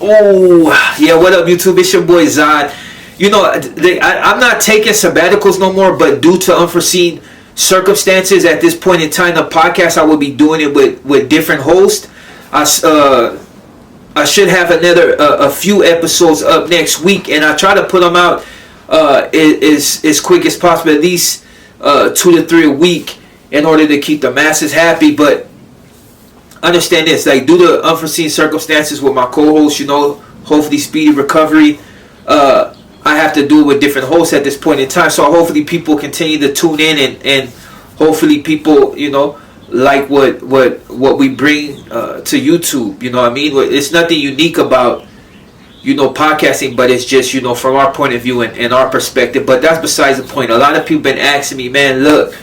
Oh, yeah, what up, YouTube? It's your boy Zod. You know, I'm not taking sabbaticals no more, but due to unforeseen circumstances at this point in time, the podcast, I will be doing it with different hosts. I should have a few episodes up next week, and I try to put them out as quick as possible, at least 2 to 3 a week, in order to keep the masses happy. But understand this, like, due to unforeseen circumstances with my co-host, you know, hopefully speedy recovery, I have to do it with different hosts at this point in time. So hopefully people continue to tune in, and hopefully people, you know, like what we bring to YouTube. You know what I mean? It's nothing unique about, you know, podcasting, but it's just, you know, from our point of view and our perspective. But that's besides the point. A lot of people been asking me, man, look,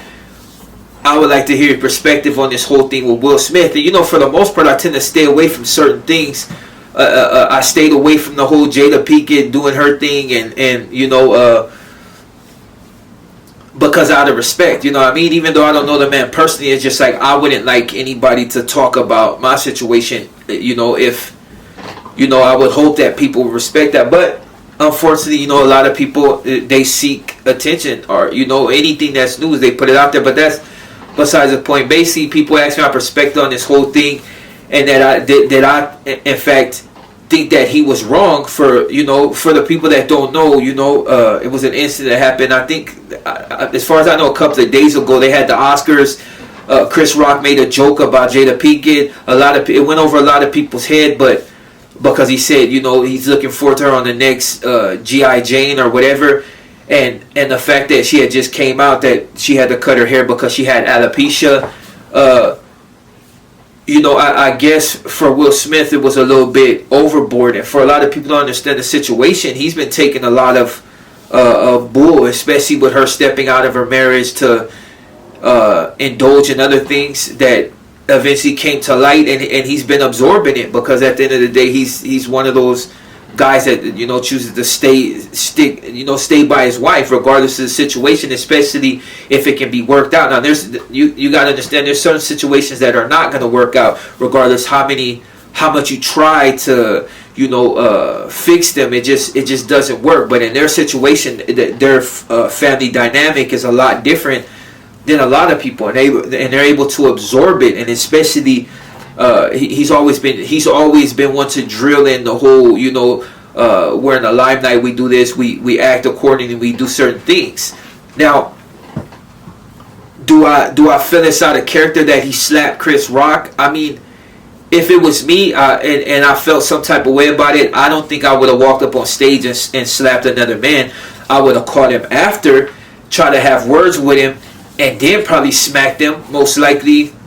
I would like to hear your perspective on this whole thing with Will Smith. And, you know, for the most part, I tend to stay away from certain things. I stayed away from the whole Jada Pinkett doing her thing, and you know, because out of respect, you know what I mean? Even though I don't know the man personally, it's just like I wouldn't like anybody to talk about my situation, you know, if, you know, I would hope that people would respect that. But unfortunately, you know, a lot of people, they seek attention, or, you know, anything that's news, they put it out there. But that's besides the point. Basically, people ask me my perspective on this whole thing, and that I in fact think that he was wrong. For, you know, for the people that don't know, you know, it was an incident that happened, I think, as far as I know, a couple of days ago. They had the Oscars. Chris Rock made a joke about Jada Pinkett. It went over a lot of people's head, but because he said, you know, he's looking forward to her on the next G.I. Jane or whatever, and the fact that she had just came out that she had to cut her hair because she had alopecia. You know, I guess for Will Smith, it was a little bit overboard. And for a lot of people to understand the situation, he's been taking a lot of bull, especially with her stepping out of her marriage to indulge in other things that eventually came to light. And he's been absorbing it, because at the end of the day, he's one of those guys that, you know, chooses to stay by his wife regardless of the situation, especially if it can be worked out. Now, you got to understand, there's certain situations that are not going to work out regardless how much you try to, you know, fix them. It just doesn't work. But in their situation, their family dynamic is a lot different than a lot of people, and they're able to absorb it. And especially he's always been one to drill in the whole, you know, we're in the limelight, we do this, we act accordingly, we do certain things. Now, do I feel it's out of character that he slapped Chris Rock? I mean, if it was me, and I felt some type of way about it, I don't think I would have walked up on stage and slapped another man. I would have caught him after, try to have words with him, and then probably smacked him.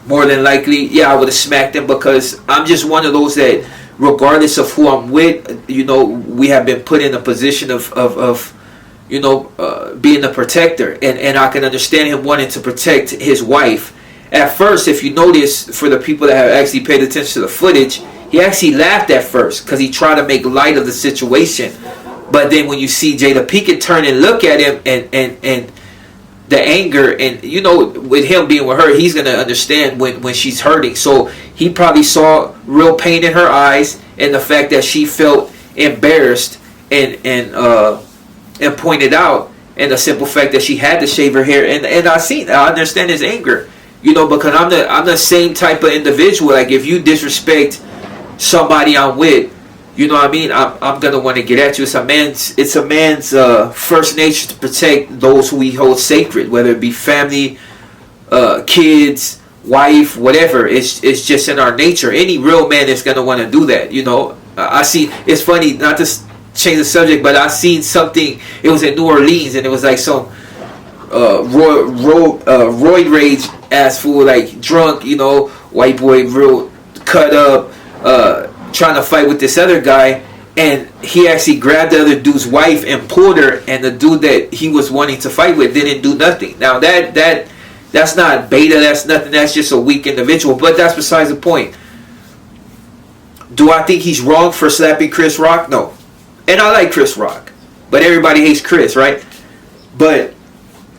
More than likely, yeah, I would have smacked him, because I'm just one of those that, regardless of who I'm with, you know, we have been put in a position of you know, being the protector, and I can understand him wanting to protect his wife. At first, if you notice, for the people that have actually paid attention to the footage, he actually laughed at first because he tried to make light of the situation. But then when you see Jada Pinkett turn and look at him, and the anger, and, you know, with him being with her, he's going to understand when she's hurting. So he probably saw real pain in her eyes, and the fact that she felt embarrassed and pointed out, and the simple fact that she had to shave her hair. And I understand his anger, you know, because I'm the same type of individual. Like, if you disrespect somebody I'm with, you know what I mean, I'm gonna want to get at you. It's a man's first nature to protect those who he holds sacred, whether it be family, kids, wife, whatever. It's just in our nature. Any real man is gonna want to do that. You know, I see. It's funny, not to change the subject, but I seen something. It was in New Orleans, and it was like some roid rage ass fool, like drunk, you know, white boy, real cut up, trying to fight with this other guy, and he actually grabbed the other dude's wife and pulled her, and the dude that he was wanting to fight with didn't do nothing. Now that's not beta, that's nothing, that's just a weak individual. But that's besides the point. Do I think he's wrong for slapping Chris Rock? No. And I like Chris Rock, but everybody hates Chris, right? But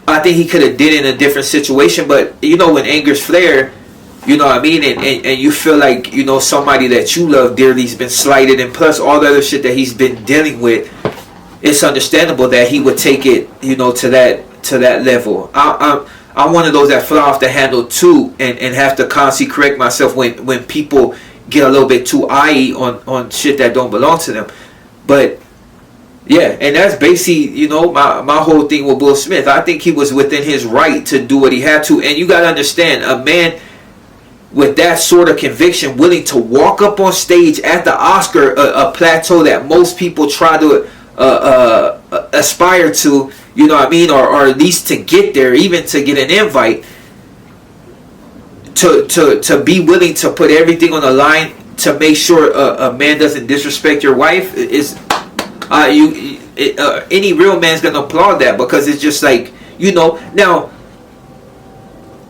I think he could have did it in a different situation. But, you know, when anger's flare, You know what I mean? And you feel like, you know, somebody that you love dearly has been slighted, and plus all the other shit that he's been dealing with, it's understandable that he would take it, you know, to that level. I'm one of those that fly off the handle too, and have to constantly correct myself when people get a little bit too eye on shit that don't belong to them. But yeah, and that's basically, you know, my whole thing with Will Smith. I think he was within his right to do what he had to. And you got to understand, a man with that sort of conviction, willing to walk up on stage at the Oscar, a plateau that most people try to aspire to, you know what I mean, or at least to get there, even to get an invite, to be willing to put everything on the line to make sure a man doesn't disrespect your wife is, any real man's gonna applaud that, because it's just like, you know. Now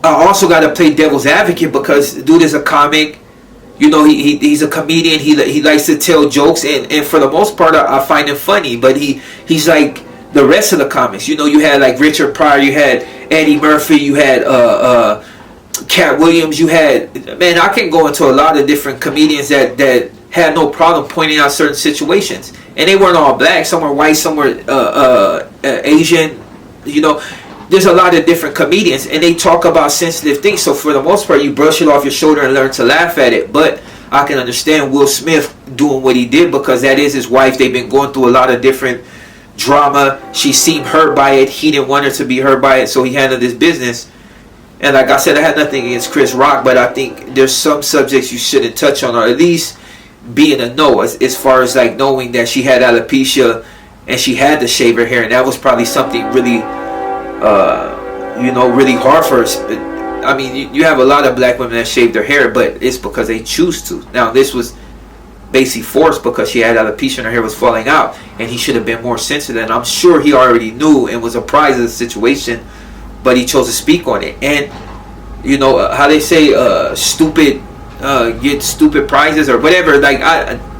I also got to play devil's advocate, because dude is a comic, you know, he's a comedian, he likes to tell jokes, and for the most part I find him funny, but he's like the rest of the comics. You know, you had like Richard Pryor, you had Eddie Murphy, you had Cat Williams, you had, man, I can go into a lot of different comedians that had no problem pointing out certain situations, and they weren't all black. Some were white, some were Asian, you know. There's a lot of different comedians, and they talk about sensitive things. So for the most part, you brush it off your shoulder and learn to laugh at it. But I can understand Will Smith doing what he did, because that is his wife. They've been going through a lot of different drama. She seemed hurt by it. He didn't want her to be hurt by it, so he handled his business. And like I said, I had nothing against Chris Rock, but I think there's some subjects you shouldn't touch on, or at least being a no, as far as like knowing that she had alopecia and she had to shave her hair, and that was probably something really you know, really hard for us. I mean, you have a lot of black women that shave their hair, but it's because they choose to. Now this was basically forced, because she had alopecia and her hair was falling out, and he should have been more sensitive, and I'm sure he already knew and was apprised of the situation, but he chose to speak on it. And you know how they say stupid get stupid prizes or whatever, like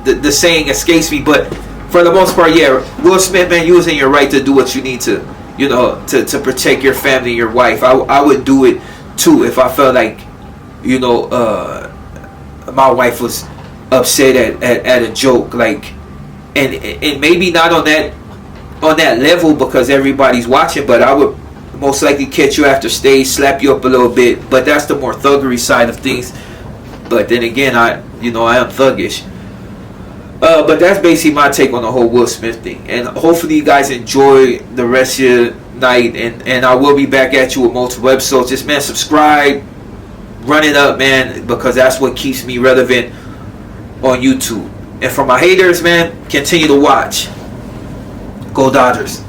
the saying escapes me, but for the most part, yeah, Will Smith, man, you was in your right to do what you need to, you know, to protect your family and your wife. I would do it too if I felt like, you know, my wife was upset at a joke, like, and maybe not on that level because everybody's watching, but I would most likely catch you after stage, slap you up a little bit. But that's the more thuggery side of things. But then again, I am thuggish. But that's basically my take on the whole Will Smith thing. And hopefully you guys enjoy the rest of your night. And I will be back at you with multiple episodes. Just, man, subscribe. Run it up, man. Because that's what keeps me relevant on YouTube. And for my haters, man, continue to watch. Go Dodgers.